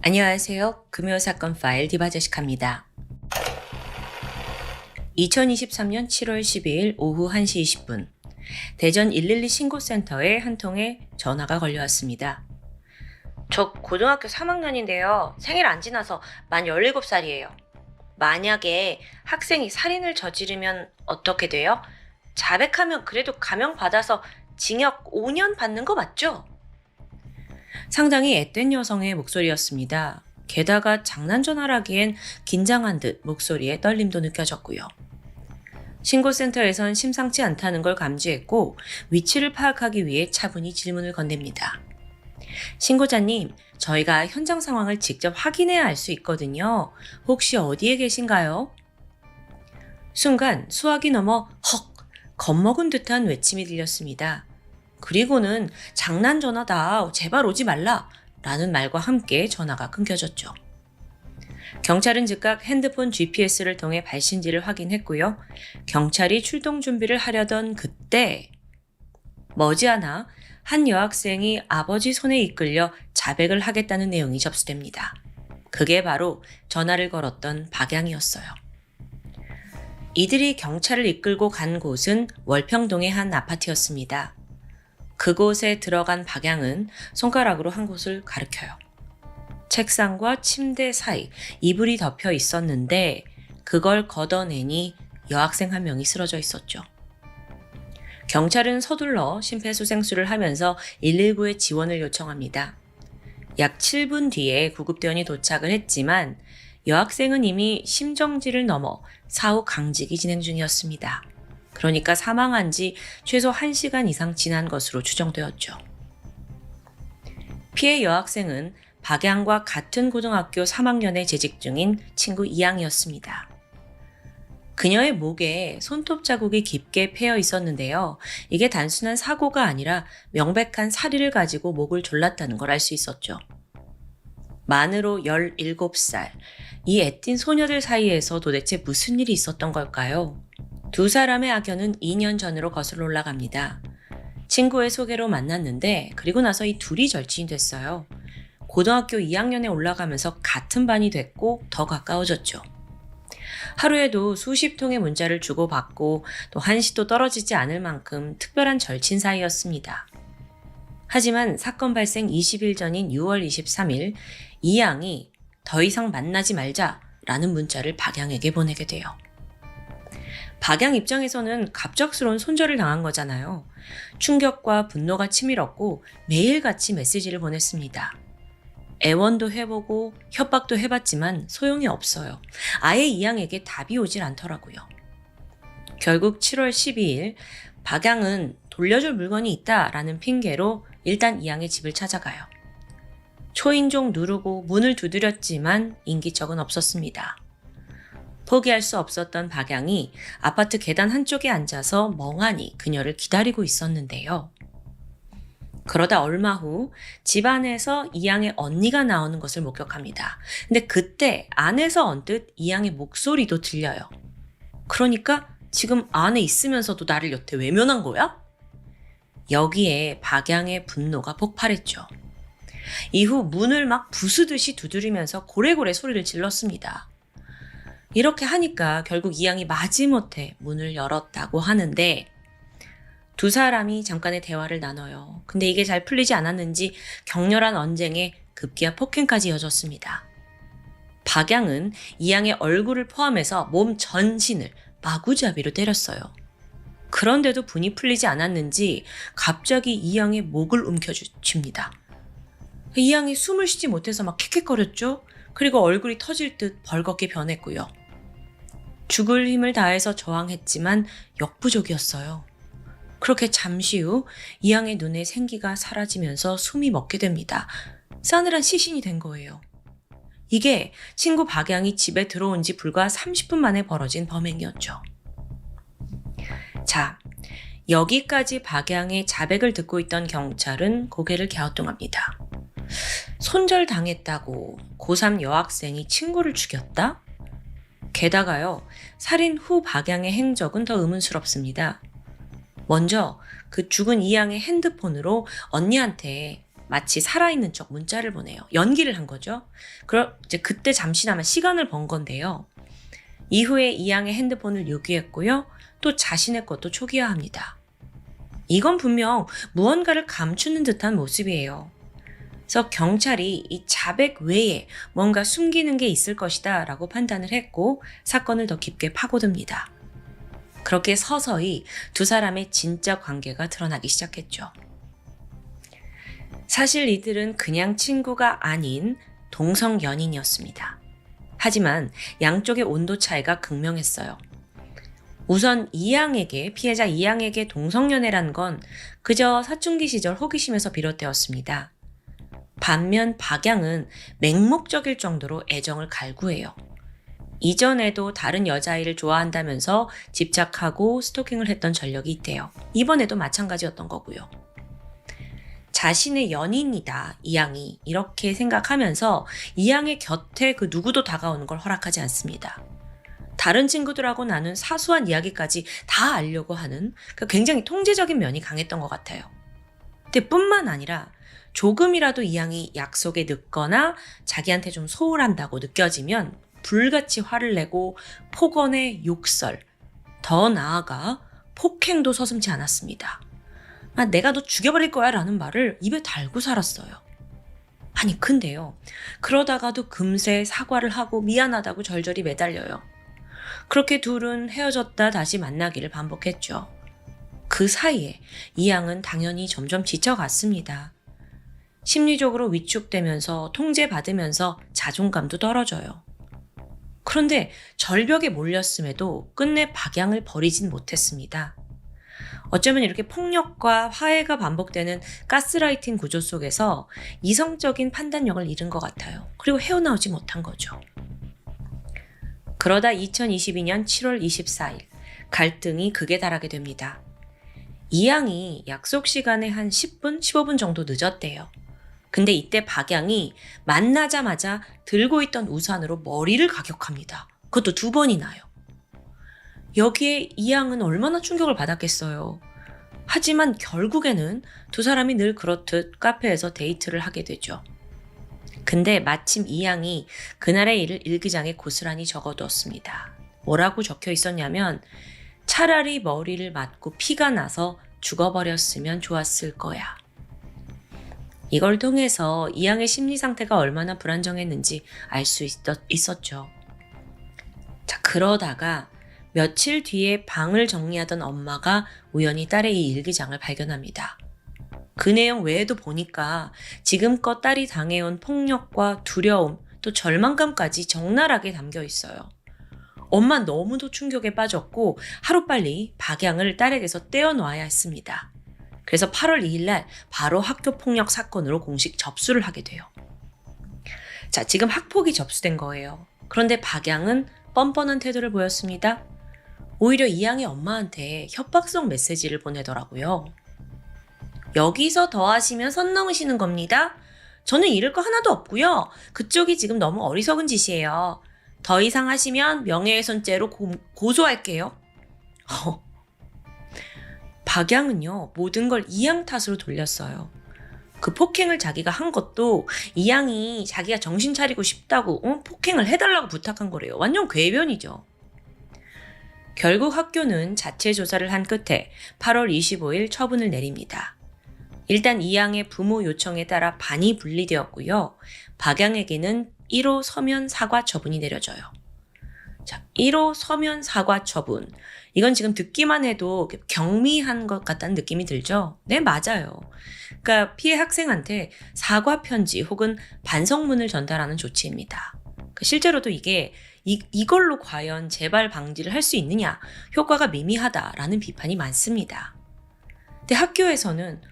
안녕하세요. 금요사건 파일 디바제시카입니다. 2023년 7월 12일 오후 1시 20분 대전 112 신고센터에 한 통의 전화가 걸려왔습니다. 저 고등학교 3학년인데요. 생일 안 지나서 만 17살이에요. 만약에 학생이 살인을 저지르면 어떻게 돼요? 자백하면 그래도 감형받아서 징역 5년 받는 거 맞죠? 상당히 앳된 여성의 목소리였습니다. 게다가 장난 전화라기엔 긴장한 듯 목소리에 떨림도 느껴졌고요. 신고센터에선 심상치 않다는 걸 감지했고 위치를 파악하기 위해 차분히 질문을 건넵니다. 신고자님, 저희가 현장 상황을 직접 확인해야 알 수 있거든요. 혹시 어디에 계신가요? 순간 수화기 넘어 헉! 겁먹은 듯한 외침이 들렸습니다. 그리고는 장난 전화다. 제발 오지 말라. 라는 말과 함께 전화가 끊겨졌죠. 경찰은 즉각 핸드폰 GPS를 통해 발신지를 확인했고요. 경찰이 출동 준비를 하려던 그때 머지않아 한 여학생이 아버지 손에 이끌려 자백을 하겠다는 내용이 접수됩니다. 그게 바로 전화를 걸었던 박양이었어요. 이들이 경찰을 이끌고 간 곳은 월평동의 한 아파트였습니다. 그곳에 들어간 박양은 손가락으로 한 곳을 가리켜요. 책상과 침대 사이 이불이 덮여 있었는데 그걸 걷어내니 여학생 한 명이 쓰러져 있었죠. 경찰은 서둘러 심폐소생술을 하면서 119에 지원을 요청합니다. 약 7분 뒤에 구급대원이 도착을 했지만 여학생은 이미 심정지를 넘어 사후 강직이 진행 중이었습니다. 그러니까 사망한 지 최소 1시간 이상 지난 것으로 추정되었죠. 피해 여학생은 박양과 같은 고등학교 3학년에 재직 중인 친구 이양이었습니다. 그녀의 목에 손톱 자국이 깊게 패여 있었는데요. 이게 단순한 사고가 아니라 명백한 사리를 가지고 목을 졸랐다는 걸 알 수 있었죠. 만으로 17살, 이 애띤 소녀들 사이에서 도대체 무슨 일이 있었던 걸까요? 두 사람의 악연은 2년 전으로 거슬러 올라갑니다. 친구의 소개로 만났는데 그리고 나서 이 둘이 절친이 됐어요. 고등학교 2학년에 올라가면서 같은 반이 됐고 더 가까워졌죠. 하루에도 수십 통의 문자를 주고받고 또 한시도 떨어지지 않을 만큼 특별한 절친 사이였습니다. 하지만 사건 발생 20일 전인 6월 23일 이양이 더 이상 만나지 말자라는 문자를 박양에게 보내게 돼요. 박양 입장에서는 갑작스러운 손절을 당한 거잖아요. 충격과 분노가 치밀었고 매일같이 메시지를 보냈습니다. 애원도 해보고 협박도 해봤지만 소용이 없어요. 아예 이양에게 답이 오질 않더라고요. 결국 7월 12일 박양은 돌려줄 물건이 있다라는 핑계로 일단 이양의 집을 찾아가요. 초인종 누르고 문을 두드렸지만 인기척은 없었습니다. 포기할 수 없었던 박양이 아파트 계단 한쪽에 앉아서 멍하니 그녀를 기다리고 있었는데요. 그러다 얼마 후 집 안에서 이양의 언니가 나오는 것을 목격합니다. 근데 그때 안에서 언뜻 이양의 목소리도 들려요. 그러니까 지금 안에 있으면서도 나를 여태 외면한 거야? 여기에 박양의 분노가 폭발했죠. 이후 문을 막 부수듯이 두드리면서 고래고래 소리를 질렀습니다. 이렇게 하니까 결국 이양이 마지못해 문을 열었다고 하는데 두 사람이 잠깐의 대화를 나눠요. 근데 이게 잘 풀리지 않았는지 격렬한 언쟁에 급기야 폭행까지 이어졌습니다. 박양은 이양의 얼굴을 포함해서 몸 전신을 마구잡이로 때렸어요. 그런데도 분이 풀리지 않았는지 갑자기 이양의 목을 움켜쥐칩니다. 이양이 숨을 쉬지 못해서 막 킥킥거렸죠. 그리고 얼굴이 터질 듯 벌겋게 변했고요. 죽을 힘을 다해서 저항했지만 역부족이었어요. 그렇게 잠시 후 이양의 눈에 생기가 사라지면서 숨이 멎게 됩니다. 싸늘한 시신이 된 거예요. 이게 친구 박양이 집에 들어온 지 불과 30분 만에 벌어진 범행이었죠. 자, 여기까지 박양의 자백을 듣고 있던 경찰은 고개를 갸우뚱합니다. 손절당했다고 고3 여학생이 친구를 죽였다? 게다가요, 살인 후 박양의 행적은 더 의문스럽습니다. 먼저 그 죽은 이양의 핸드폰으로 언니한테 마치 살아있는 척 문자를 보내요. 연기를 한 거죠. 이제 그때 잠시나마 시간을 번 건데요. 이후에 이양의 핸드폰을 요구했고요. 또 자신의 것도 초기화합니다. 이건 분명 무언가를 감추는 듯한 모습이에요. 그래서 경찰이 이 자백 외에 뭔가 숨기는 게 있을 것이다 라고 판단을 했고 사건을 더 깊게 파고듭니다. 그렇게 서서히 두 사람의 진짜 관계가 드러나기 시작했죠. 사실 이들은 그냥 친구가 아닌 동성 연인이었습니다. 하지만 양쪽의 온도 차이가 극명했어요. 우선 피해자 이양에게 동성연애란 건 그저 사춘기 시절 호기심에서 비롯되었습니다. 반면 박양은 맹목적일 정도로 애정을 갈구해요. 이전에도 다른 여자아이를 좋아한다면서 집착하고 스토킹을 했던 전력이 있대요. 이번에도 마찬가지였던 거고요. 자신의 연인이다, 이양이 이렇게 생각하면서 이양의 곁에 그 누구도 다가오는 걸 허락하지 않습니다. 다른 친구들하고 나눈 사소한 이야기까지 다 알려고 하는 굉장히 통제적인 면이 강했던 것 같아요. 근데 뿐만 아니라 조금이라도 이양이 약속에 늦거나 자기한테 좀 소홀한다고 느껴지면 불같이 화를 내고 폭언에 욕설, 더 나아가 폭행도 서슴지 않았습니다. 내가 너 죽여버릴 거야 라는 말을 입에 달고 살았어요. 아니 근데요. 그러다가도 금세 사과를 하고 미안하다고 절절히 매달려요. 그렇게 둘은 헤어졌다 다시 만나기를 반복했죠. 그 사이에 이양은 당연히 점점 지쳐갔습니다. 심리적으로 위축되면서 통제받으면서 자존감도 떨어져요. 그런데 절벽에 몰렸음에도 끝내 박양을 버리진 못했습니다. 어쩌면 이렇게 폭력과 화해가 반복되는 가스라이팅 구조 속에서 이성적인 판단력을 잃은 것 같아요. 그리고 헤어나오지 못한 거죠. 그러다 2022년 7월 24일 갈등이 극에 달하게 됩니다. 이양이 약속 시간에 한 10분, 15분 정도 늦었대요. 근데 이때 박양이 만나자마자 들고 있던 우산으로 머리를 가격합니다. 그것도 2번이나요. 여기에 이양은 얼마나 충격을 받았겠어요. 하지만 결국에는 두 사람이 늘 그렇듯 카페에서 데이트를 하게 되죠. 근데 마침 이양이 그날의 일을 일기장에 고스란히 적어두었습니다. 뭐라고 적혀 있었냐면 차라리 머리를 맞고 피가 나서 죽어버렸으면 좋았을 거야. 이걸 통해서 이양의 심리 상태가 얼마나 불안정했는지 알 수 있었죠. 자, 그러다가 며칠 뒤에 방을 정리하던 엄마가 우연히 딸의 이 일기장을 발견합니다. 그 내용 외에도 보니까 지금껏 딸이 당해온 폭력과 두려움 또 절망감까지 적나라하게 담겨 있어요. 엄마 너무도 충격에 빠졌고 하루빨리 박양을 딸에게서 떼어놔야 했습니다. 그래서 8월 2일 날 바로 학교 폭력 사건으로 공식 접수를 하게 돼요. 자, 지금 학폭이 접수된 거예요. 그런데 박양은 뻔뻔한 태도를 보였습니다. 오히려 이양의 엄마한테 협박성 메시지를 보내더라고요. 여기서 더 하시면 선 넘으시는 겁니다. 저는 잃을 거 하나도 없고요. 그쪽이 지금 너무 어리석은 짓이에요. 더 이상 하시면 명예훼손죄로 고소할게요. 박양은요, 모든 걸 이양 탓으로 돌렸어요. 그 폭행을 자기가 한 것도 이양이 자기가 정신 차리고 싶다고 폭행을 해달라고 부탁한 거래요. 완전 궤변이죠. 결국 학교는 자체 조사를 한 끝에 8월 25일 처분을 내립니다. 일단 이양의 부모 요청에 따라 반이 분리되었고요. 박양에게는 1호 서면 사과 처분이 내려져요. 자, 1호 서면 사과 처분. 이건 지금 듣기만 해도 경미한 것 같다는 느낌이 들죠? 네, 맞아요. 그러니까 피해 학생한테 사과 편지 혹은 반성문을 전달하는 조치입니다. 실제로도 이걸로 과연 재발 방지를 할 수 있느냐, 효과가 미미하다라는 비판이 많습니다. 근데 학교에서는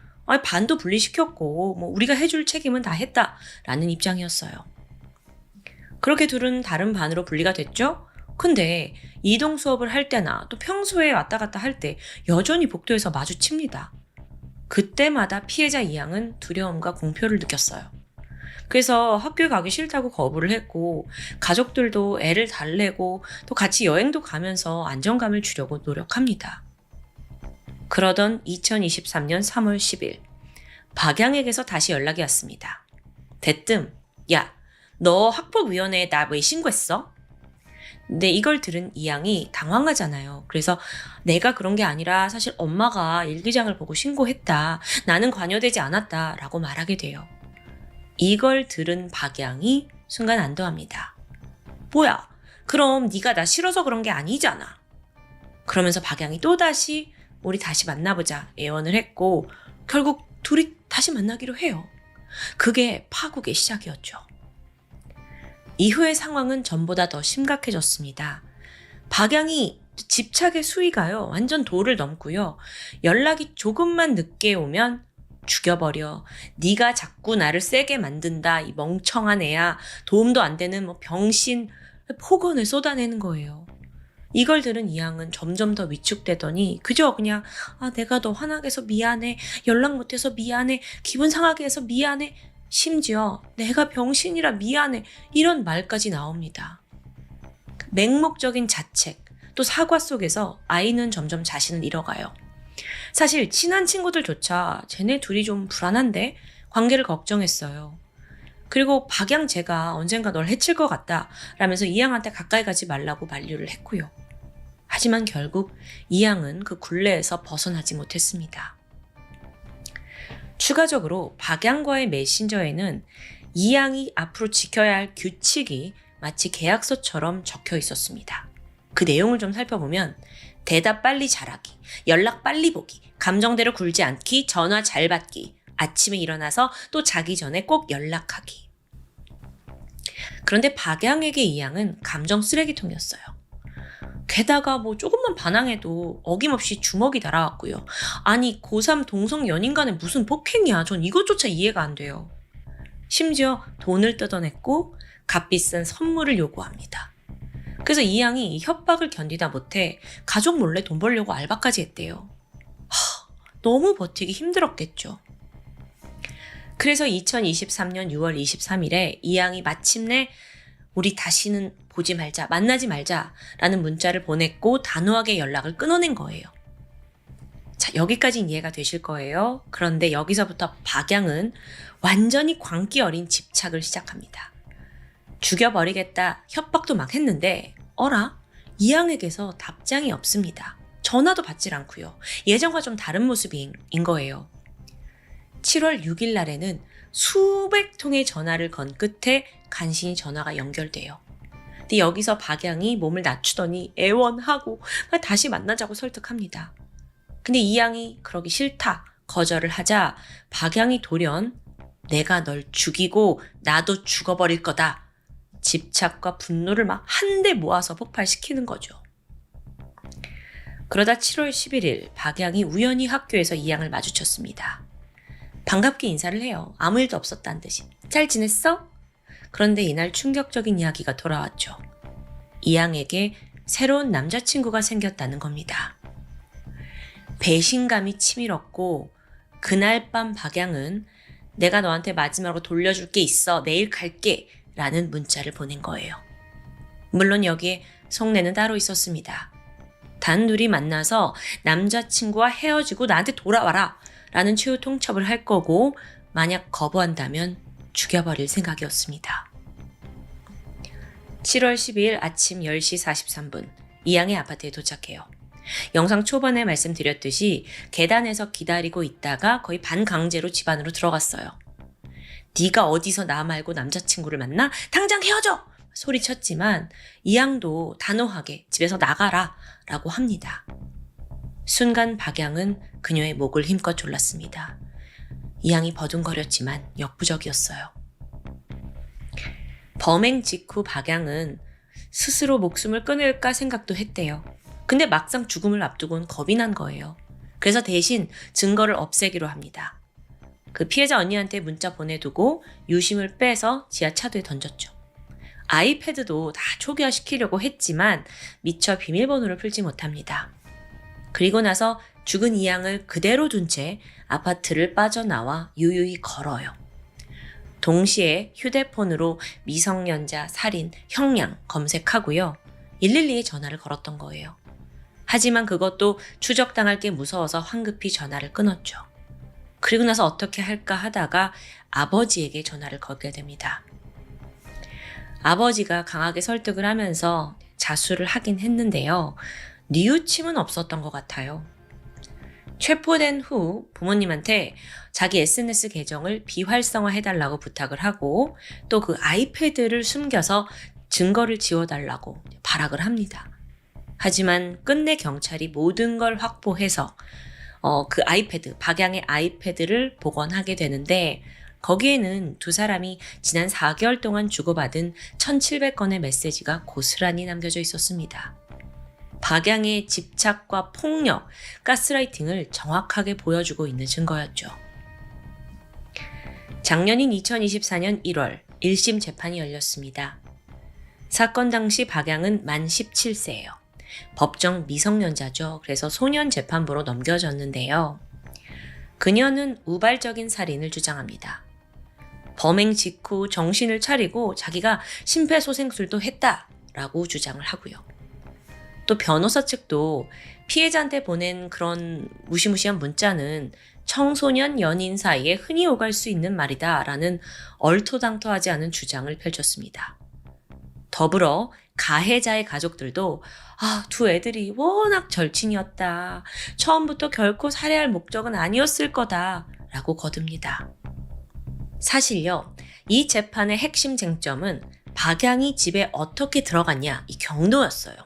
반도 분리시켰고 우리가 해줄 책임은 다 했다라는 입장이었어요. 그렇게 둘은 다른 반으로 분리가 됐죠? 근데 이동 수업을 할 때나 또 평소에 왔다 갔다 할 때 여전히 복도에서 마주칩니다. 그때마다 피해자 이양은 두려움과 공포를 느꼈어요. 그래서 학교에 가기 싫다고 거부를 했고 가족들도 애를 달래고 또 같이 여행도 가면서 안정감을 주려고 노력합니다. 그러던 2023년 3월 10일 박양에게서 다시 연락이 왔습니다. 대뜸, 야, 너 학폭위원회에 나 왜 신고했어? 근데 이걸 들은 이양이 당황하잖아요. 그래서 내가 그런 게 아니라 사실 엄마가 일기장을 보고 신고했다. 나는 관여되지 않았다. 라고 말하게 돼요. 이걸 들은 박양이 순간 안도합니다. 뭐야? 그럼 네가 나 싫어서 그런 게 아니잖아. 그러면서 박양이 또다시 우리 다시 만나보자 애원을 했고 결국 둘이 다시 만나기로 해요. 그게 파국의 시작이었죠. 이후의 상황은 전보다 더 심각해졌습니다. 박양이 집착의 수위가요. 완전 도를 넘고요. 연락이 조금만 늦게 오면 죽여버려. 네가 자꾸 나를 세게 만든다. 이 멍청한 애야. 도움도 안 되는 병신. 폭언을 쏟아내는 거예요. 이걸 들은 이양은 점점 더 위축되더니 그저 그냥 내가 너 화나게 해서 미안해. 연락 못해서 미안해. 기분 상하게 해서 미안해. 심지어 내가 병신이라 미안해. 이런 말까지 나옵니다. 맹목적인 자책, 또 사과 속에서 아이는 점점 자신을 잃어가요. 사실 친한 친구들조차 쟤네 둘이 좀 불안한데 관계를 걱정했어요. 그리고 박양 제가 언젠가 널 해칠 것 같다 라면서 이양한테 가까이 가지 말라고 만류를 했고요. 하지만 결국 이양은 그 굴레에서 벗어나지 못했습니다. 추가적으로 박양과의 메신저에는 이양이 앞으로 지켜야 할 규칙이 마치 계약서처럼 적혀 있었습니다. 그 내용을 좀 살펴보면 대답 빨리 잘하기, 연락 빨리 보기, 감정대로 굴지 않기, 전화 잘 받기, 아침에 일어나서 또 자기 전에 꼭 연락하기. 그런데 박양에게 이양은 감정 쓰레기통이었어요. 게다가 조금만 반항해도 어김없이 주먹이 날아왔고요. 아니 고3 동성 연인 간에 무슨 폭행이야. 전 이것조차 이해가 안 돼요. 심지어 돈을 뜯어냈고 값비싼 선물을 요구합니다. 그래서 이양이 이 협박을 견디다 못해 가족 몰래 돈 벌려고 알바까지 했대요. 너무 버티기 힘들었겠죠. 그래서 2023년 6월 23일에 이양이 마침내 우리 다시는 보지 말자, 만나지 말자 라는 문자를 보냈고 단호하게 연락을 끊어낸 거예요. 자, 여기까지는 이해가 되실 거예요. 그런데 여기서부터 박양은 완전히 광기 어린 집착을 시작합니다. 죽여버리겠다 협박도 막 했는데 어라? 이양에게서 답장이 없습니다. 전화도 받질 않고요. 예전과 좀 다른 모습인 거예요. 7월 6일 날에는 수백 통의 전화를 건 끝에 간신히 전화가 연결돼요. 근데 여기서 박양이 몸을 낮추더니 애원하고 다시 만나자고 설득합니다. 근데 이양이 그러기 싫다 거절을 하자 박양이 돌연 내가 널 죽이고 나도 죽어버릴 거다. 집착과 분노를 막 한데 모아서 폭발시키는 거죠. 그러다 7월 11일 박양이 우연히 학교에서 이양을 마주쳤습니다. 반갑게 인사를 해요. 아무 일도 없었다는 듯이. 잘 지냈어? 그런데 이날 충격적인 이야기가 돌아왔죠. 이양에게 새로운 남자친구가 생겼다는 겁니다. 배신감이 치밀었고 그날 밤 박양은 내가 너한테 마지막으로 돌려줄 게 있어. 내일 갈게. 라는 문자를 보낸 거예요. 물론 여기에 속내는 따로 있었습니다. 단둘이 만나서 남자친구와 헤어지고 나한테 돌아와라 라는 최후 통첩을 할 거고 만약 거부한다면 죽여버릴 생각이었습니다. 7월 12일 아침 10시 43분 이양의 아파트에 도착해요. 영상 초반에 말씀드렸듯이 계단에서 기다리고 있다가 거의 반강제로 집 안으로 들어갔어요. 네가 어디서 나 말고 남자친구를 만나? 당장 헤어져! 소리쳤지만 이양도 단호하게 집에서 나가라 라고 합니다. 순간 박양은 그녀의 목을 힘껏 졸랐습니다. 이양이 버둥거렸지만 역부족이었어요. 범행 직후 박양은 스스로 목숨을 끊을까 생각도 했대요. 근데 막상 죽음을 앞두고는 겁이 난 거예요. 그래서 대신 증거를 없애기로 합니다. 그 피해자 언니한테 문자 보내두고 유심을 빼서 지하차도에 던졌죠. 아이패드도 다 초기화시키려고 했지만 미처 비밀번호를 풀지 못합니다. 그리고 나서 죽은 이양을 그대로 둔 채 아파트를 빠져나와 유유히 걸어요. 동시에 휴대폰으로 미성년자 살인, 형량 검색하고요. 112에 전화를 걸었던 거예요. 하지만 그것도 추적당할 게 무서워서 황급히 전화를 끊었죠. 그리고 나서 어떻게 할까 하다가 아버지에게 전화를 걸게 됩니다. 아버지가 강하게 설득을 하면서 자수를 하긴 했는데요. 뉘우침은 없었던 것 같아요. 체포된 후 부모님한테 자기 SNS 계정을 비활성화해달라고 부탁을 하고 또 그 아이패드를 숨겨서 증거를 지워달라고 발악을 합니다. 하지만 끝내 경찰이 모든 걸 확보해서 그 아이패드, 박양의 아이패드를 복원하게 되는데 거기에는 두 사람이 지난 4개월 동안 주고받은 1,700건의 메시지가 고스란히 남겨져 있었습니다. 박양의 집착과 폭력, 가스라이팅을 정확하게 보여주고 있는 증거였죠. 작년인 2024년 1월 1심 재판이 열렸습니다. 사건 당시 박양은 만 17세예요. 법정 미성년자죠. 그래서 소년 재판부로 넘겨졌는데요. 그녀는 우발적인 살인을 주장합니다. 범행 직후 정신을 차리고 자기가 심폐소생술도 했다라고 주장을 하고요. 또 변호사 측도 피해자한테 보낸 그런 무시무시한 문자는 청소년 연인 사이에 흔히 오갈 수 있는 말이다라는 얼토당토하지 않은 주장을 펼쳤습니다. 더불어 가해자의 가족들도 두 애들이 워낙 절친이었다. 처음부터 결코 살해할 목적은 아니었을 거다라고 거듭니다. 사실요, 이 재판의 핵심 쟁점은 박양이 집에 어떻게 들어갔냐 이 경로였어요.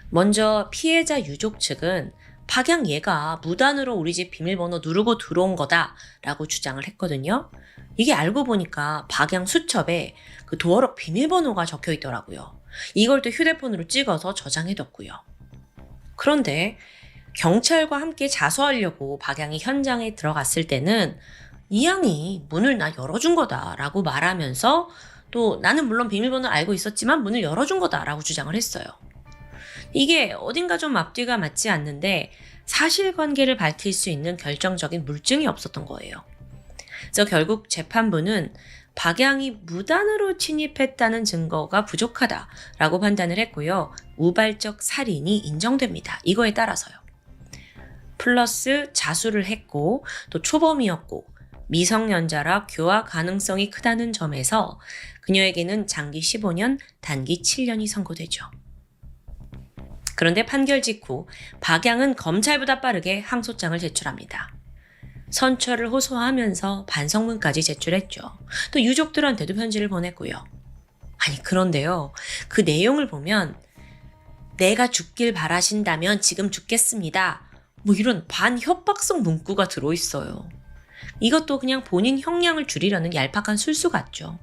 먼저 피해자 유족 측은 박양 얘가 무단으로 우리 집 비밀번호 누르고 들어온 거다라고 주장을 했거든요. 이게 알고 보니까 박양 수첩에 그 도어록 비밀번호가 적혀 있더라고요. 이걸 또 휴대폰으로 찍어서 저장해뒀고요. 그런데 경찰과 함께 자수하려고 박양이 현장에 들어갔을 때는 이 양이 문을 나 열어준 거다라고 말하면서 또 나는 물론 비밀번호를 알고 있었지만 문을 열어준 거다라고 주장을 했어요. 이게 어딘가 좀 앞뒤가 맞지 않는데 사실관계를 밝힐 수 있는 결정적인 물증이 없었던 거예요. 그래서 결국 재판부는 박양이 무단으로 침입했다는 증거가 부족하다라고 판단을 했고요. 우발적 살인이 인정됩니다. 이거에 따라서요. 플러스 자수를 했고 또 초범이었고 미성년자라 교화 가능성이 크다는 점에서 그녀에게는 장기 15년, 단기 7년이 선고되죠. 그런데 판결 직후 박양은 검찰보다 빠르게 항소장을 제출합니다. 선처를 호소하면서 반성문까지 제출했죠. 또 유족들한테도 편지를 보냈고요. 아니 그런데요. 그 내용을 보면 내가 죽길 바라신다면 지금 죽겠습니다. 뭐 이런 반협박성 문구가 들어있어요. 이것도 그냥 본인 형량을 줄이려는 얄팍한 술수 같죠.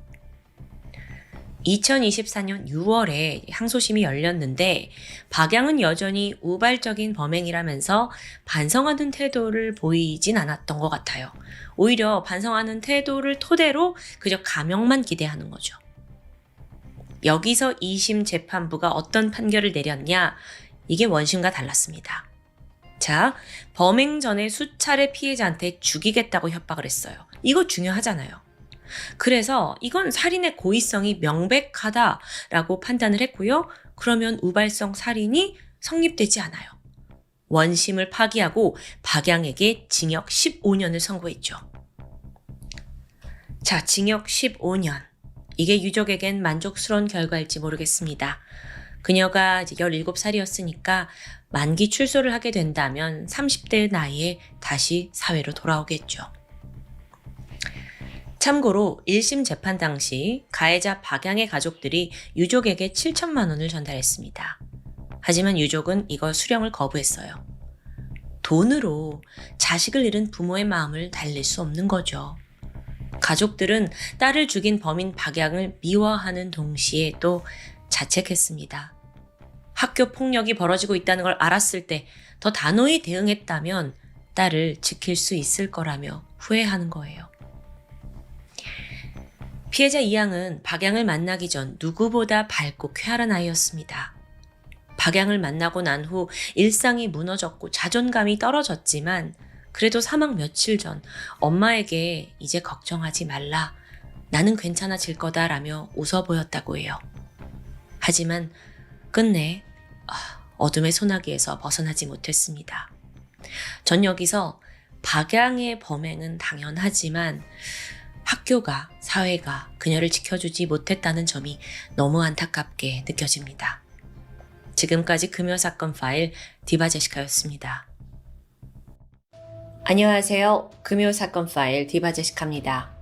2024년 6월에 항소심이 열렸는데 박양은 여전히 우발적인 범행이라면서 반성하는 태도를 보이진 않았던 것 같아요. 오히려 반성하는 태도를 토대로 그저 감형만 기대하는 거죠. 여기서 2심 재판부가 어떤 판결을 내렸냐? 이게 원심과 달랐습니다. 자, 범행 전에 수차례 피해자한테 죽이겠다고 협박을 했어요. 이거 중요하잖아요. 그래서 이건 살인의 고의성이 명백하다라고 판단을 했고요. 그러면 우발성 살인이 성립되지 않아요. 원심을 파기하고 박양에게 징역 15년을 선고했죠. 자, 징역 15년. 이게 유족에겐 만족스러운 결과일지 모르겠습니다. 그녀가 이제 17살이었으니까 만기 출소를 하게 된다면 30대 나이에 다시 사회로 돌아오겠죠. 참고로 1심 재판 당시 가해자 박양의 가족들이 유족에게 7천만 원을 전달했습니다. 하지만 유족은 이걸 수령을 거부했어요. 돈으로 자식을 잃은 부모의 마음을 달랠 수 없는 거죠. 가족들은 딸을 죽인 범인 박양을 미워하는 동시에 또 자책했습니다. 학교 폭력이 벌어지고 있다는 걸 알았을 때 더 단호히 대응했다면 딸을 지킬 수 있을 거라며 후회하는 거예요. 피해자 이양은 박양을 만나기 전 누구보다 밝고 쾌활한 아이였습니다. 박양을 만나고 난 후 일상이 무너졌고 자존감이 떨어졌지만 그래도 사망 며칠 전 엄마에게 이제 걱정하지 말라. 나는 괜찮아질 거다라며 웃어 보였다고 해요. 하지만 끝내 어둠의 소나기에서 벗어나지 못했습니다. 전 여기서 박양의 범행은 당연하지만 학교가, 사회가 그녀를 지켜주지 못했다는 점이 너무 안타깝게 느껴집니다. 지금까지 금요사건 파일 디바제시카였습니다. 안녕하세요. 금요사건 파일 디바제시카입니다.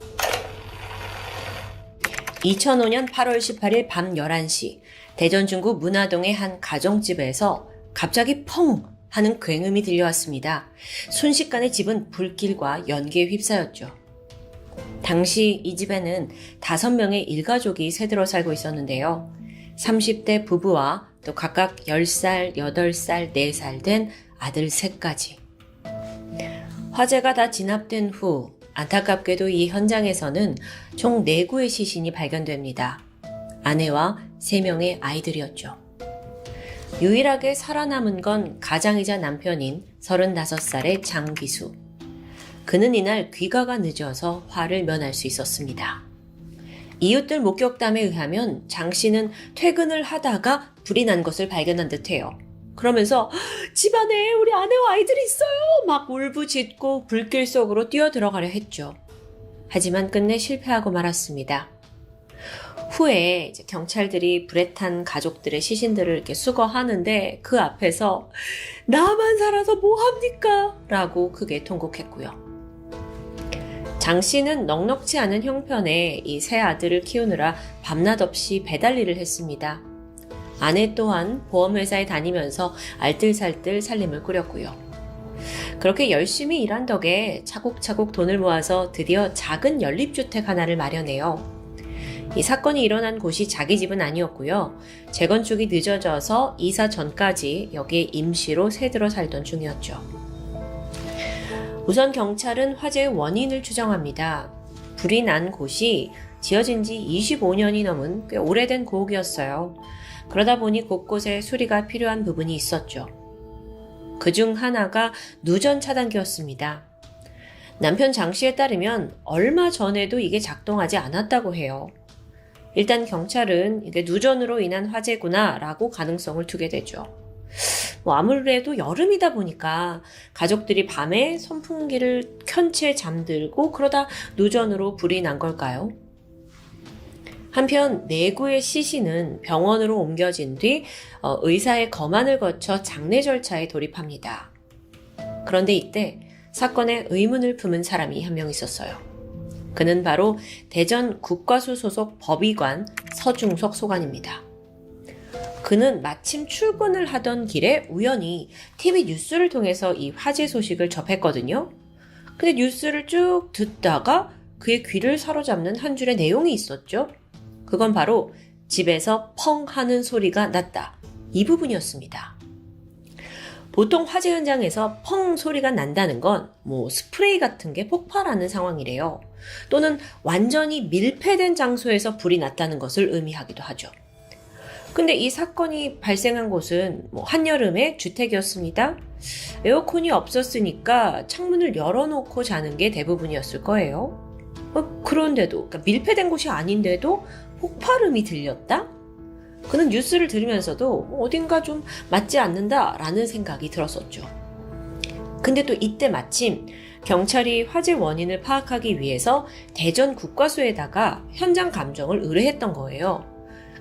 2005년 8월 18일 밤 11시 대전 중구 문화동의 한 가정집에서 갑자기 펑 하는 굉음이 들려왔습니다. 순식간에 집은 불길과 연기에 휩싸였죠. 당시 이 집에는 5명의 일가족이 새들어 살고 있었는데요. 30대 부부와 또 각각 10살, 8살, 4살 된 아들 셋까지. 화재가 다 진압된 후 안타깝게도 이 현장에서는 총 4구의 시신이 발견됩니다. 아내와 3명의 아이들이었죠. 유일하게 살아남은 건 가장이자 남편인 35살의 장기수. 그는 이날 귀가가 늦어서 화를 면할 수 있었습니다. 이웃들 목격담에 의하면 장 씨는 퇴근을 하다가 불이 난 것을 발견한 듯해요. 그러면서 집안에 우리 아내와 아이들이 있어요! 막 울부짖고 불길 속으로 뛰어들어가려 했죠. 하지만 끝내 실패하고 말았습니다. 후에 이제 경찰들이 불에 탄 가족들의 시신들을 이렇게 수거하는데 그 앞에서 나만 살아서 뭐합니까? 라고 크게 통곡했고요. 장 씨는 넉넉지 않은 형편에 이 세 아들을 키우느라 밤낮 없이 배달 일을 했습니다. 아내 또한 보험회사에 다니면서 알뜰살뜰 살림을 꾸렸고요. 그렇게 열심히 일한 덕에 차곡차곡 돈을 모아서 드디어 작은 연립주택 하나를 마련해요. 이 사건이 일어난 곳이 자기 집은 아니었고요. 재건축이 늦어져서 이사 전까지 여기에 임시로 새들어 살던 중이었죠. 우선 경찰은 화재의 원인을 추정합니다. 불이 난 곳이 지어진 지 25년이 넘은 꽤 오래된 고옥이었어요. 그러다 보니 곳곳에 수리가 필요한 부분이 있었죠. 그중 하나가 누전 차단기였습니다. 남편 장 씨에 따르면 얼마 전에도 이게 작동하지 않았다고 해요. 일단 경찰은 이게 누전으로 인한 화재구나 라고 가능성을 두게 되죠. 아무래도 여름이다 보니까 가족들이 밤에 선풍기를 켠 채 잠들고 그러다 누전으로 불이 난 걸까요? 한편 4구의 시신은 병원으로 옮겨진 뒤 의사의 검안을 거쳐 장례 절차에 돌입합니다. 그런데 이때 사건에 의문을 품은 사람이 한 명 있었어요. 그는 바로 대전 국과수 소속 법의관 서중석 소관입니다. 그는 마침 출근을 하던 길에 우연히 TV 뉴스를 통해서 이 화재 소식을 접했거든요. 근데 뉴스를 쭉 듣다가 그의 귀를 사로잡는 한 줄의 내용이 있었죠. 그건 바로 집에서 펑 하는 소리가 났다. 이 부분이었습니다. 보통 화재 현장에서 펑 소리가 난다는 건 스프레이 같은 게 폭발하는 상황이래요. 또는 완전히 밀폐된 장소에서 불이 났다는 것을 의미하기도 하죠. 근데 이 사건이 발생한 곳은 한여름의 주택이었습니다. 에어컨이 없었으니까 창문을 열어놓고 자는 게 대부분이었을 거예요. 그런데도, 그러니까 밀폐된 곳이 아닌데도 폭발음이 들렸다? 그는 뉴스를 들으면서도 어딘가 좀 맞지 않는다라는 생각이 들었었죠. 근데 또 이때 마침 경찰이 화재 원인을 파악하기 위해서 대전 국과수에다가 현장 감정을 의뢰했던 거예요.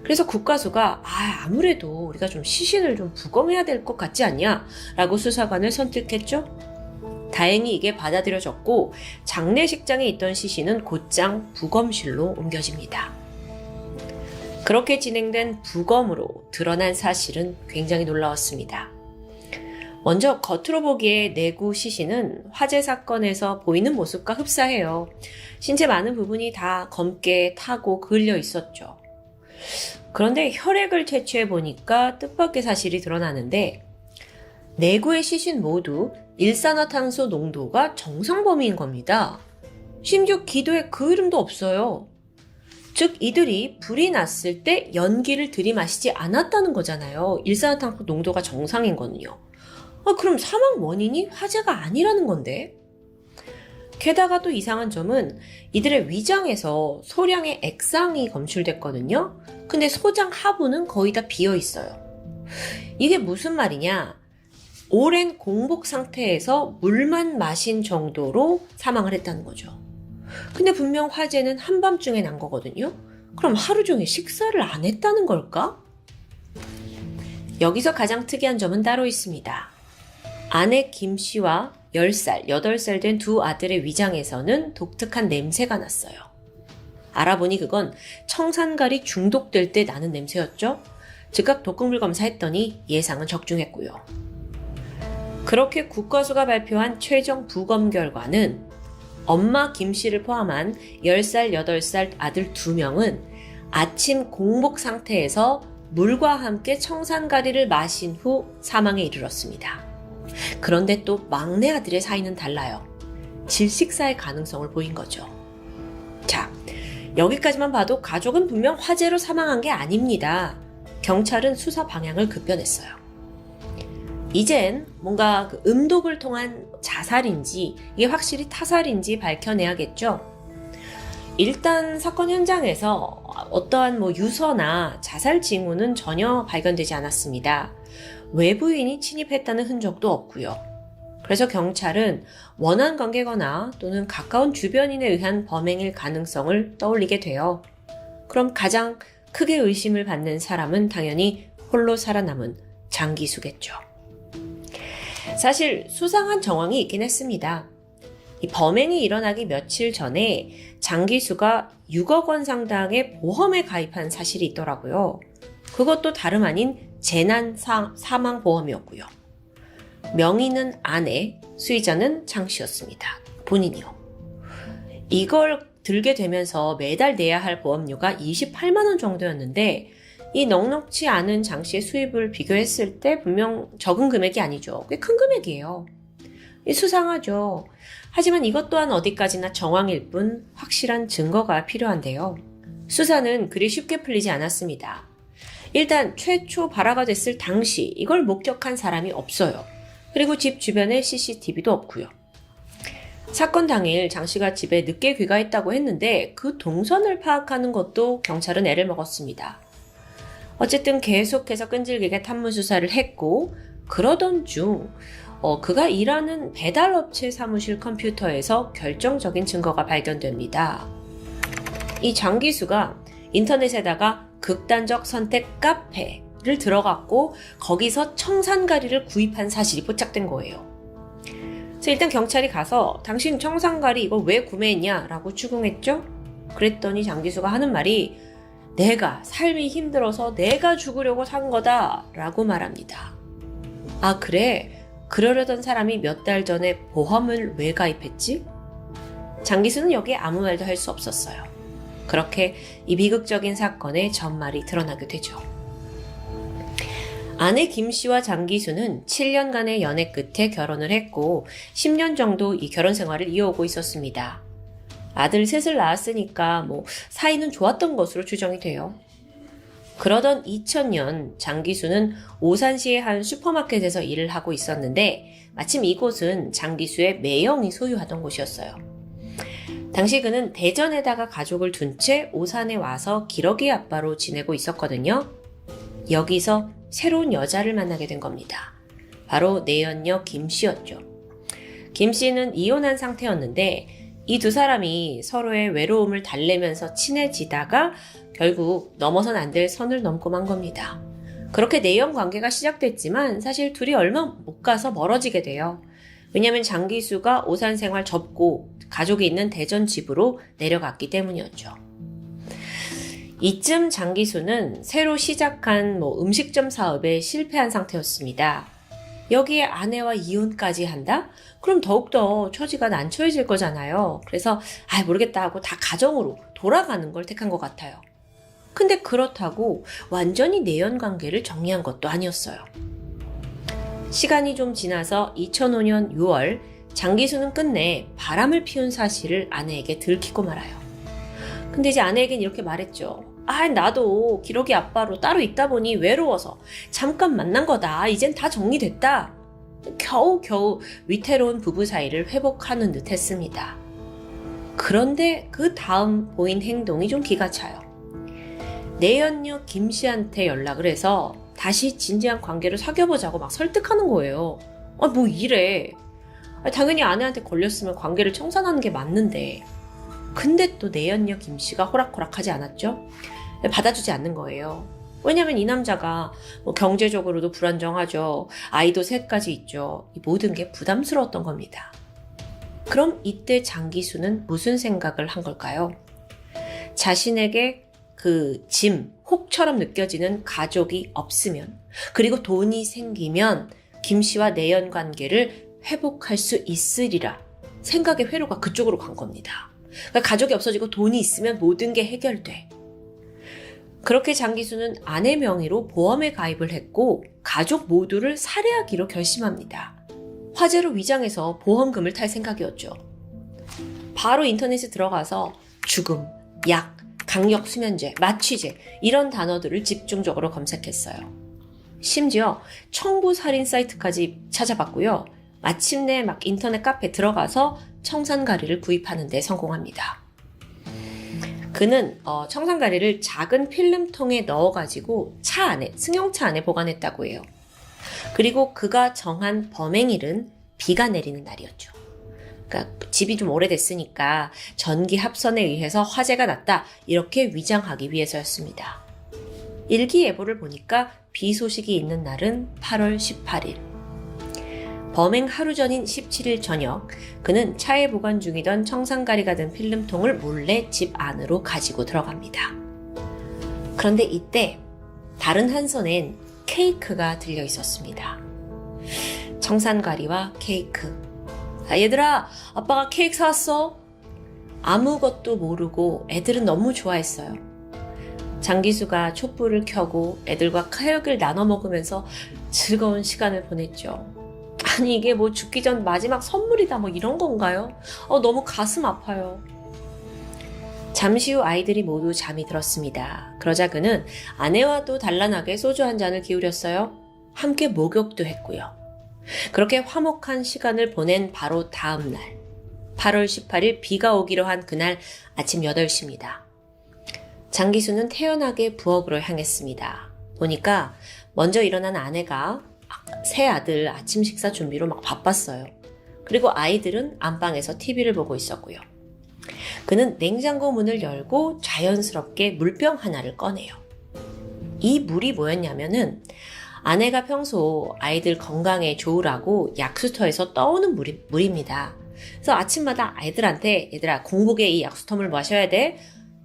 그래서 국과수가 아무래도 우리가 좀 시신을 좀 부검해야 될 것 같지 않냐? 라고 수사관을 선택했죠. 다행히 이게 받아들여졌고 장례식장에 있던 시신은 곧장 부검실로 옮겨집니다. 그렇게 진행된 부검으로 드러난 사실은 굉장히 놀라웠습니다. 먼저 겉으로 보기에 4구 시신은 화재 사건에서 보이는 모습과 흡사해요. 신체 많은 부분이 다 검게 타고 그을려 있었죠. 그런데 혈액을 채취해 보니까 뜻밖의 사실이 드러나는데 4구의 시신 모두 일산화탄소 농도가 정상 범위인 겁니다. 심지어 기도에 그 이름도 없어요. 즉 이들이 불이 났을 때 연기를 들이마시지 않았다는 거잖아요. 일산화탄소 농도가 정상인 거는요. 그럼 사망 원인이 화재가 아니라는 건데? 게다가 또 이상한 점은 이들의 위장에서 소량의 액상이 검출됐거든요. 근데 소장 하부는 거의 다 비어 있어요. 이게 무슨 말이냐? 오랜 공복 상태에서 물만 마신 정도로 사망을 했다는 거죠. 근데 분명 화재는 한밤중에 난 거거든요. 그럼 하루 종일 식사를 안 했다는 걸까? 여기서 가장 특이한 점은 따로 있습니다. 아내 김 씨와 10살, 8살 된 두 아들의 위장에서는 독특한 냄새가 났어요. 알아보니 그건 청산가리 중독될 때 나는 냄새였죠. 즉각 독극물 검사했더니 예상은 적중했고요. 그렇게 국과수가 발표한 최종 부검 결과는 엄마 김 씨를 포함한 10살, 8살 아들 2명은 아침 공복 상태에서 물과 함께 청산가리를 마신 후 사망에 이르렀습니다. 그런데 또 막내 아들의 사인은 달라요. 질식사의 가능성을 보인 거죠. 자, 여기까지만 봐도 가족은 분명 화재로 사망한 게 아닙니다. 경찰은 수사 방향을 급변했어요. 이젠 뭔가 음독을 통한 자살인지 이게 확실히 타살인지 밝혀내야겠죠. 일단 사건 현장에서 어떠한 유서나 자살 징후는 전혀 발견되지 않았습니다. 외부인이 침입했다는 흔적도 없고요. 그래서 경찰은 원한 관계거나 또는 가까운 주변인에 의한 범행일 가능성을 떠올리게 돼요. 그럼 가장 크게 의심을 받는 사람은 당연히 홀로 살아남은 장기수겠죠. 사실 수상한 정황이 있긴 했습니다. 이 범행이 일어나기 며칠 전에 장기수가 6억 원 상당의 보험에 가입한 사실이 있더라고요. 그것도 다름 아닌 재난 사망보험이었고요. 명의는 아내, 수의자는 장 씨였습니다. 본인이요. 이걸 들게 되면서 매달 내야 할 보험료가 28만 원 정도였는데 이 넉넉지 않은 장 씨의 수입을 비교했을 때 분명 적은 금액이 아니죠. 꽤 큰 금액이에요. 수상하죠. 하지만 이것 또한 어디까지나 정황일 뿐 확실한 증거가 필요한데요. 수사는 그리 쉽게 풀리지 않았습니다. 일단 최초 발화가 됐을 당시 이걸 목격한 사람이 없어요. 그리고 집 주변에 CCTV도 없고요. 사건 당일 장 씨가 집에 늦게 귀가했다고 했는데 그 동선을 파악하는 것도 경찰은 애를 먹었습니다. 어쨌든 계속해서 끈질기게 탐문 수사를 했고 그러던 중 그가 일하는 배달업체 사무실 컴퓨터에서 결정적인 증거가 발견됩니다. 이 장기수가 인터넷에다가 극단적 선택 카페를 들어갔고 거기서 청산가리를 구입한 사실이 포착된 거예요. 그래서 일단 경찰이 가서 당신 청산가리 이걸 왜 구매했냐 라고 추궁했죠. 그랬더니 장기수가 하는 말이 내가 삶이 힘들어서 내가 죽으려고 산 거다 라고 말합니다. 아 그래? 그러려던 사람이 몇 달 전에 보험을 왜 가입했지? 장기수는 여기에 아무 말도 할 수 없었어요. 그렇게 이 비극적인 사건의 전말이 드러나게 되죠. 아내 김 씨와 장기수는 7년간의 연애 끝에 결혼을 했고 10년 정도 이 결혼 생활을 이어오고 있었습니다. 아들 셋을 낳았으니까 사이는 좋았던 것으로 추정이 돼요. 그러던 2000년 장기수는 오산시의 한 슈퍼마켓에서 일을 하고 있었는데 마침 이곳은 장기수의 매형이 소유하던 곳이었어요. 당시 그는 대전에다가 가족을 둔 채 오산에 와서 기러기 아빠로 지내고 있었거든요. 여기서 새로운 여자를 만나게 된 겁니다. 바로 내연녀 김 씨였죠. 김 씨는 이혼한 상태였는데 이 두 사람이 서로의 외로움을 달래면서 친해지다가 결국 넘어선 안 될 선을 넘고 만 겁니다. 그렇게 내연 관계가 시작됐지만 사실 둘이 얼마 못 가서 멀어지게 돼요. 왜냐하면 장기수가 오산 생활 접고 가족이 있는 대전 집으로 내려갔기 때문이었죠. 이쯤 장기수는 새로 시작한 음식점 사업에 실패한 상태였습니다. 여기에 아내와 이혼까지 한다? 그럼 더욱더 처지가 난처해질 거잖아요. 그래서 모르겠다 하고 다 가정으로 돌아가는 걸 택한 것 같아요. 근데 그렇다고 완전히 내연 관계를 정리한 것도 아니었어요. 시간이 좀 지나서 2005년 6월 장기수는 끝내 바람을 피운 사실을 아내에게 들키고 말아요. 근데 이제 아내에겐 이렇게 말했죠. 나도 기러기 아빠로 따로 있다 보니 외로워서 잠깐 만난 거다. 이젠 다 정리됐다. 겨우겨우 위태로운 부부 사이를 회복하는 듯 했습니다. 그런데 그 다음 보인 행동이 좀 기가 차요. 내연녀 김 씨한테 연락을 해서 다시 진지한 관계를 사귀어보자고 막 설득하는 거예요. 뭐 이래. 당연히 아내한테 걸렸으면 관계를 청산하는 게 맞는데. 근데 또 내연녀 김씨가 호락호락하지 않았죠? 받아주지 않는 거예요. 왜냐면 이 남자가 경제적으로도 불안정하죠. 아이도 셋까지 있죠. 이 모든 게 부담스러웠던 겁니다. 그럼 이때 장기수는 무슨 생각을 한 걸까요? 자신에게 그 짐, 혹처럼 느껴지는 가족이 없으면, 그리고 돈이 생기면 김씨와 내연 관계를 회복할 수 있으리라 생각의 회로가 그쪽으로 간 겁니다. 그러니까 가족이 없어지고 돈이 있으면 모든 게 해결돼. 그렇게 장기수는 아내 명의로 보험에 가입을 했고 가족 모두를 살해하기로 결심합니다. 화재로 위장해서 보험금을 탈 생각이었죠. 바로 인터넷에 들어가서 죽음, 약, 강력수면제, 마취제 이런 단어들을 집중적으로 검색했어요. 심지어 청부살인 사이트까지 찾아봤고요. 마침내 막 인터넷 카페 들어가서 청산가리를 구입하는 데 성공합니다. 그는 청산가리를 작은 필름통에 넣어가지고 차 안에, 승용차 안에 보관했다고 해요. 그리고 그가 정한 범행일은 비가 내리는 날이었죠. 그러니까 집이 좀 오래됐으니까 전기 합선에 의해서 화재가 났다 이렇게 위장하기 위해서였습니다. 일기예보를 보니까 비 소식이 있는 날은 8월 18일. 범행 하루 전인 17일 저녁, 그는 차에 보관 중이던 청산가리가 든 필름통을 몰래 집 안으로 가지고 들어갑니다. 그런데 이때 다른 한 손엔 케이크가 들려 있었습니다. 청산가리와 케이크. 얘들아, 아빠가 케이크 사왔어. 아무것도 모르고 애들은 너무 좋아했어요. 장기수가 촛불을 켜고 애들과 케이크를 나눠 먹으면서 즐거운 시간을 보냈죠. 아니 이게 뭐 죽기 전 마지막 선물이다 뭐 이런 건가요? 너무 가슴 아파요. 잠시 후 아이들이 모두 잠이 들었습니다. 그러자 그는 아내와도 단란하게 소주 한 잔을 기울였어요. 함께 목욕도 했고요. 그렇게 화목한 시간을 보낸 바로 다음 날 8월 18일 비가 오기로 한 그날 아침 8시입니다. 장기수는 태연하게 부엌으로 향했습니다. 보니까 먼저 일어난 아내가 새 아들 아침 식사 준비로 막 바빴어요. 그리고 아이들은 안방에서 TV를 보고 있었고요. 그는 냉장고 문을 열고 자연스럽게 물병 하나를 꺼내요. 이 물이 뭐였냐면은 아내가 평소 아이들 건강에 좋으라고 약수터에서 떠오는 물입니다. 그래서 아침마다 아이들한테 얘들아 공복에 이 약수터물 마셔야 돼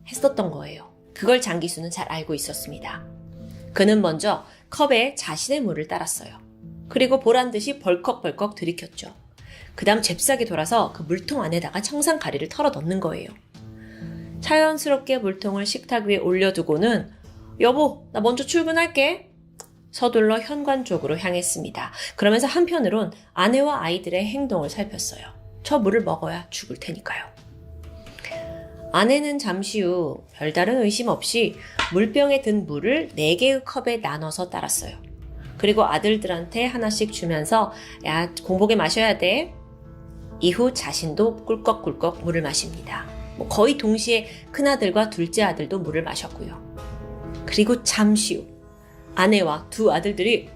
했었던 거예요. 그걸 장기수는 잘 알고 있었습니다. 그는 먼저 컵에 자신의 물을 따랐어요. 그리고 보란듯이 벌컥벌컥 들이켰죠. 그 다음 잽싸게 돌아서 그 물통 안에다가 청산가리를 털어 넣는 거예요. 자연스럽게 물통을 식탁 위에 올려두고는 여보, 나 먼저 출근할게. 서둘러 현관 쪽으로 향했습니다. 그러면서 한편으론 아내와 아이들의 행동을 살폈어요. 저 물을 먹어야 죽을 테니까요. 아내는 잠시 후 별다른 의심 없이 물병에 든 물을 4개의 컵에 나눠서 따랐어요. 그리고 아들들한테 하나씩 주면서 야, 공복에 마셔야 돼. 이후 자신도 꿀꺽꿀꺽 물을 마십니다. 거의 동시에 큰아들과 둘째 아들도 물을 마셨고요. 그리고 잠시 후 아내와 두 아들들이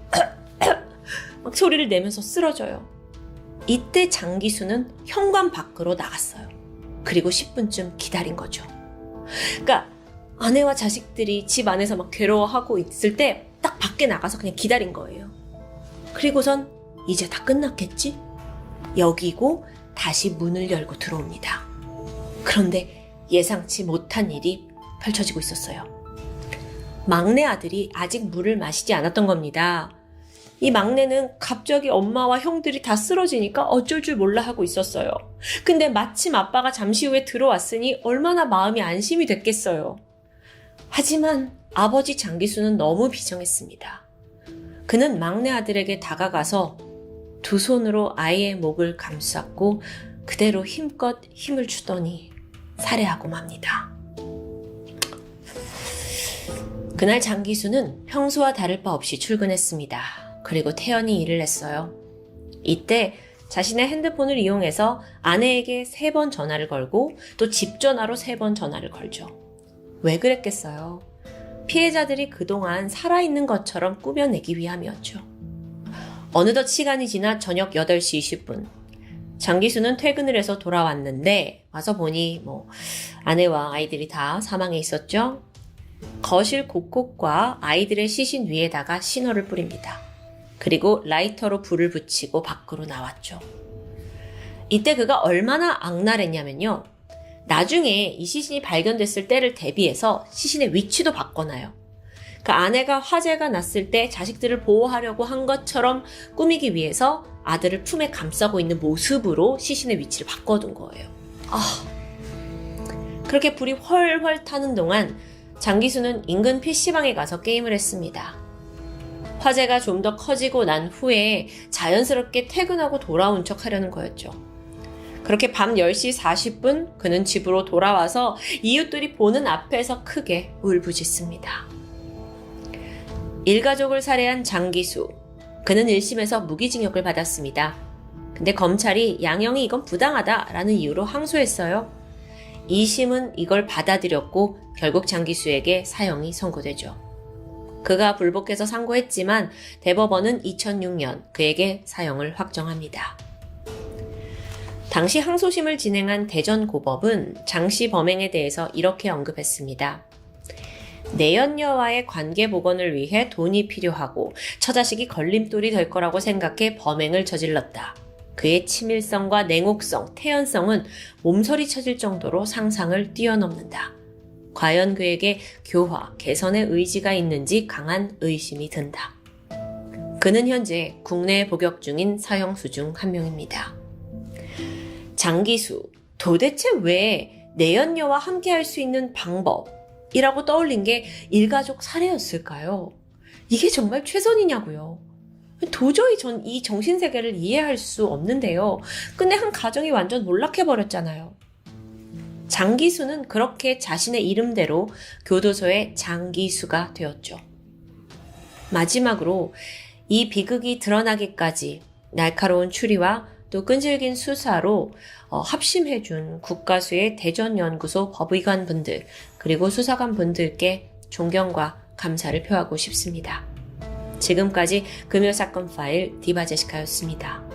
막 소리를 내면서 쓰러져요. 이때 장기수는 현관 밖으로 나갔어요. 그리고 10분쯤 기다린 거죠. 그러니까 아내와 자식들이 집 안에서 막 괴로워하고 있을 때 딱 밖에 나가서 그냥 기다린 거예요. 그리고선 이제 다 끝났겠지? 여기고 다시 문을 열고 들어옵니다. 그런데 예상치 못한 일이 펼쳐지고 있었어요. 막내 아들이 아직 물을 마시지 않았던 겁니다. 이 막내는 갑자기 엄마와 형들이 다 쓰러지니까 어쩔 줄 몰라 하고 있었어요. 근데 마침 아빠가 잠시 후에 들어왔으니 얼마나 마음이 안심이 됐겠어요. 하지만 아버지 장기수는 너무 비정했습니다. 그는 막내 아들에게 다가가서 두 손으로 아이의 목을 감쌌고 그대로 힘껏 힘을 주더니 살해하고 맙니다. 그날 장기수는 평소와 다를 바 없이 출근했습니다. 그리고 태연히 일을 했어요. 이때 자신의 핸드폰을 이용해서 아내에게 3번 전화를 걸고 또 집 전화로 3번 전화를 걸죠. 왜 그랬겠어요? 피해자들이 그동안 살아있는 것처럼 꾸며내기 위함이었죠. 어느덧 시간이 지나 저녁 8시 20분. 장기수는 퇴근을 해서 돌아왔는데 와서 보니 아내와 아이들이 다 사망해 있었죠. 거실 곳곳과 아이들의 시신 위에다가 신호를 뿌립니다. 그리고 라이터로 불을 붙이고 밖으로 나왔죠. 이때 그가 얼마나 악랄했냐면요. 나중에 이 시신이 발견됐을 때를 대비해서 시신의 위치도 바꿔놔요. 그 아내가 화재가 났을 때 자식들을 보호하려고 한 것처럼 꾸미기 위해서 아들을 품에 감싸고 있는 모습으로 시신의 위치를 바꿔둔 거예요. 그렇게 불이 훨훨 타는 동안 장기수는 인근 PC방에 가서 게임을 했습니다. 화재가 좀 더 커지고 난 후에 자연스럽게 퇴근하고 돌아온 척 하려는 거였죠. 그렇게 밤 10시 40분 그는 집으로 돌아와서 이웃들이 보는 앞에서 크게 울부짖습니다. 일가족을 살해한 장기수. 그는 1심에서 무기징역을 받았습니다. 근데 검찰이 양형이 이건 부당하다라는 이유로 항소했어요. 2심은 이걸 받아들였고 결국 장기수에게 사형이 선고되죠. 그가 불복해서 상고했지만 대법원은 2006년 그에게 사형을 확정합니다. 당시 항소심을 진행한 대전고법은 장씨 범행에 대해서 이렇게 언급했습니다. 내연녀와의 관계 복원을 위해 돈이 필요하고 처자식이 걸림돌이 될 거라고 생각해 범행을 저질렀다. 그의 치밀성과 냉혹성, 태연성은 몸서리 쳐질 정도로 상상을 뛰어넘는다. 과연 그에게 교화, 개선의 의지가 있는지 강한 의심이 든다. 그는 현재 국내에 복역 중인 사형수 중 한 명입니다. 장기수, 도대체 왜 내연녀와 함께할 수 있는 방법이라고 떠올린 게 일가족 살해였을까요? 이게 정말 최선이냐고요. 도저히 전 이 정신세계를 이해할 수 없는데요. 근데 한 가정이 완전 몰락해버렸잖아요. 장기수는 그렇게 자신의 이름대로 교도소의 장기수가 되었죠. 마지막으로 이 비극이 드러나기까지 날카로운 추리와 또 끈질긴 수사로 합심해준 국가수의 대전연구소 법의관분들 그리고 수사관분들께 존경과 감사를 표하고 싶습니다. 지금까지 금요사건 파일 디바제시카였습니다.